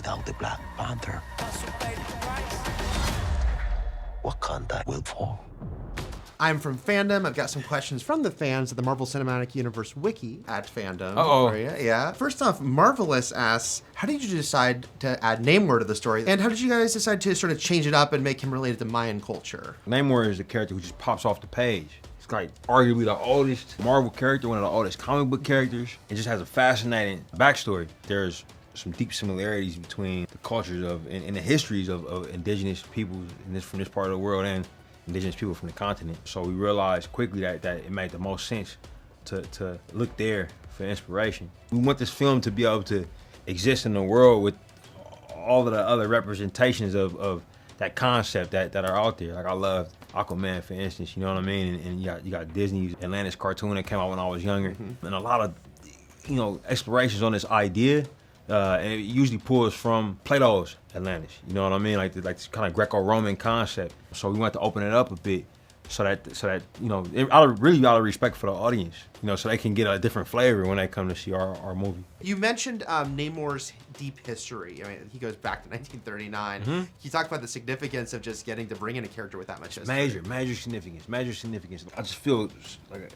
without the Black Panther, Wakanda will fall. I'm from Fandom. I've got some questions from the fans of the Marvel Cinematic Universe wiki at Fandom. Uh-oh. For you. Yeah. First off, Marvelous asks, how did you decide to add Namor to the story? And how did you guys decide to sort of change it up and make him related to Mayan culture? Namor is the character who just pops off the page. It's like arguably the oldest Marvel character, one of the oldest comic book characters. It just has a fascinating backstory. There's some deep similarities between the cultures of and the histories of indigenous peoples from this part of the world and indigenous people from the continent. So we realized quickly that it made the most sense to look there for inspiration. We want this film to be able to exist in the world with all of the other representations of that concept that are out there. Like I love Aquaman, for instance, you know what I mean? And you got Disney's Atlantis cartoon that came out when I was younger. Mm-hmm. And a lot of, explorations on this idea. And it usually pulls from Plato's Atlantis, you know what I mean? Like this kind of Greco-Roman concept. So we want to open it up a bit so that really out of respect for the audience, so they can get a different flavor when they come to see our movie. You mentioned Namor's deep history. I mean, he goes back to 1939. Mm-hmm. You talked about the significance of just getting to bring in a character with that much history. Major significance. I just feel like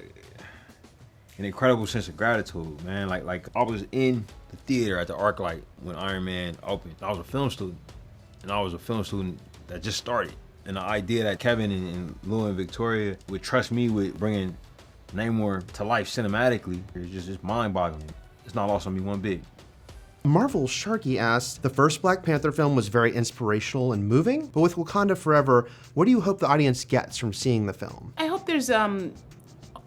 an incredible sense of gratitude, man. Like I was in the theater at the ArcLight when Iron Man opened. I was a film student, and I was a film student that just started. And the idea that Kevin and Lou and Victoria would trust me with bringing Namor to life cinematically is just mind-boggling. It's not lost on me one bit. Marvel Sharky asks, the first Black Panther film was very inspirational and moving, but with Wakanda Forever, what do you hope the audience gets from seeing the film? I hope there's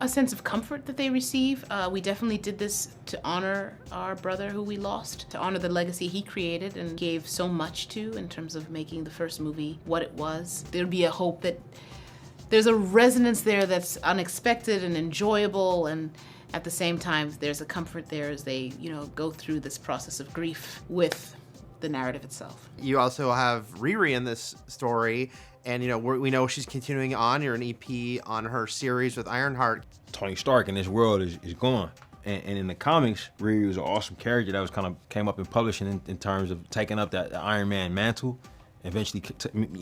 a sense of comfort that they receive. We definitely did this to honor our brother who we lost, to honor the legacy he created and gave so much to in terms of making the first movie what it was. There'd be a hope that there's a resonance there that's unexpected and enjoyable, and at the same time, there's a comfort there as they, go through this process of grief with the narrative itself. You also have Riri in this story, and we know she's continuing on. You're an EP on her series with Ironheart. Tony Stark in this world is gone. And in the comics, Riri was an awesome character that was kind of came up in publishing in terms of taking up that Iron Man mantle. Eventually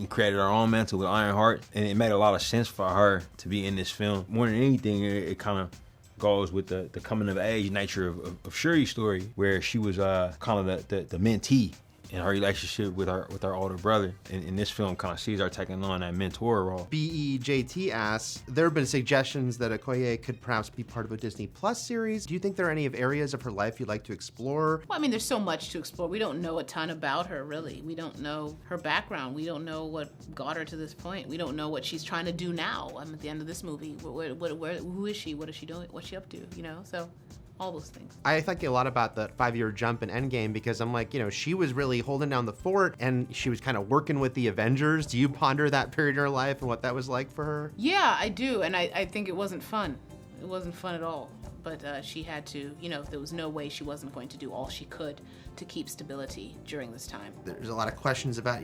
created our own mantle with Ironheart, and it made a lot of sense for her to be in this film. More than anything, it kind of goes with the coming of age nature of Shuri's story, where she was kind of the mentee in her relationship with her older brother. And this film kind of sees her taking on that mentor role. BEJT asks, there have been suggestions that Okoye could perhaps be part of a Disney Plus series. Do you think there are any areas of her life you'd like to explore? Well, I mean, there's so much to explore. We don't know a ton about her, really. We don't know her background. We don't know what got her to this point. We don't know what she's trying to do now. At the end of this movie. Who is she? What is she doing? What's she up to? So all those things. I think a lot about the 5-year jump in Endgame, because I'm like, she was really holding down the fort and she was kind of working with the Avengers. Do you ponder that period in her life and what that was like for her? Yeah, I do. And I think it wasn't fun. It wasn't fun at all. But she had to, there was no way she wasn't going to do all she could to keep stability during this time. There's a lot of questions about,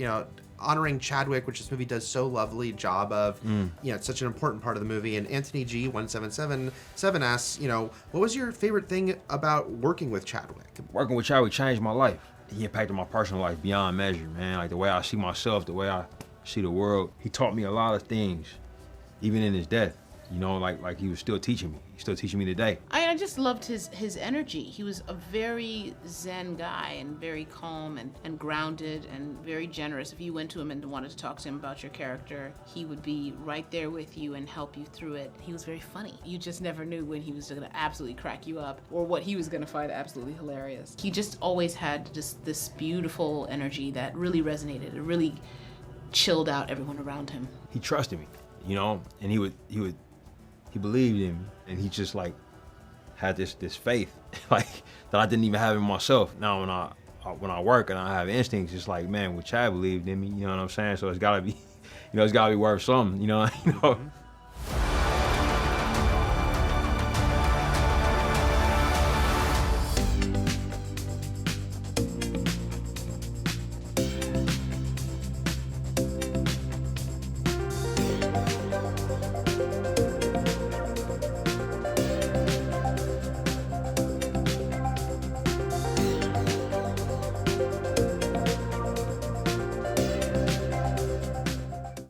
honoring Chadwick, which this movie does so lovely job of. It's such an important part of the movie. And Anthony G1777 asks, what was your favorite thing about working with Chadwick? Working with Chadwick changed my life. He impacted my personal life beyond measure, man. Like the way I see myself, the way I see the world. He taught me a lot of things, even in his death. Like he was still teaching me. He's still teaching me today. I just loved his energy. He was a very zen guy and very calm and grounded and very generous. If you went to him and wanted to talk to him about your character, he would be right there with you and help you through it. He was very funny. You just never knew when he was going to absolutely crack you up or what he was going to find absolutely hilarious. He just always had just this beautiful energy that really resonated. It really chilled out everyone around him. He trusted me, and he believed in me, and he just had this faith that I didn't even have in myself. Now when I work and I have instincts, it's like, man, Chad believed in me, you know what I'm saying? So it's gotta be, it's gotta be worth something,